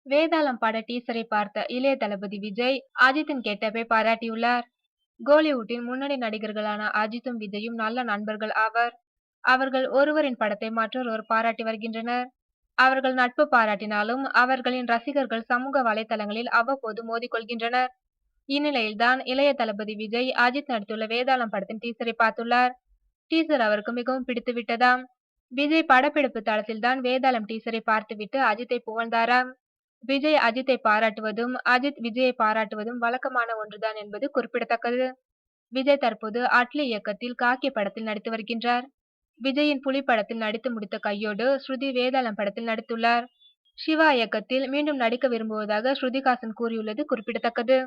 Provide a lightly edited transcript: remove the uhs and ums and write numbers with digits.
வேதாளம் பட டீசரை பார்த்த இளைய தளபதி விஜய் அஜித்தின் கெட்டப்பை பாராட்டியுள்ளார். கோலிவுட்டின் முன்னணி நடிகர்களான அஜித்தும் விஜயும் நல்ல நண்பர்கள் ஆவர். அவர்கள் ஒருவரின் படத்தை மற்றொருவர் பாராட்டி வருகின்றனர். அவர்கள் நட்பு பாராட்டினாலும் அவர்களின் ரசிகர்கள் சமூக வலைதளங்களில் அவ்வப்போது மோதிக்கொள்கின்றனர். இந்நிலையில்தான் இளைய தளபதி விஜய் அஜித் நடித்துள்ள வேதாளம் படத்தின் டீசரை பார்த்துள்ளார். டீசர் அவருக்கு மிகவும் பிடித்து விட்டதாம். விஜய் படப்பிடிப்பு தளத்தில்தான் வேதாளம் டீசரை பார்த்துவிட்டு அஜித்தை புகழ்ந்தாராம். விஜய் அஜித்தை பாராட்டுவதும் அஜித் விஜயை பாராட்டுவதும் வழக்கமான ஒன்றுதான் என்பது குறிப்பிடத்தக்கது. விஜய் தற்போது அட்லி இயக்கத்தில் காக்கி படத்தில் நடித்து வருகின்றார். விஜயின் புலி படத்தில் நடித்து முடித்த கையோடு ஸ்ருதி வேதாளம் படத்தில் நடித்துள்ளார். சிவா இயக்கத்தில் மீண்டும் நடிக்க விரும்புவதாக ஸ்ருதிஹாசன் கூறியுள்ளது குறிப்பிடத்தக்கது.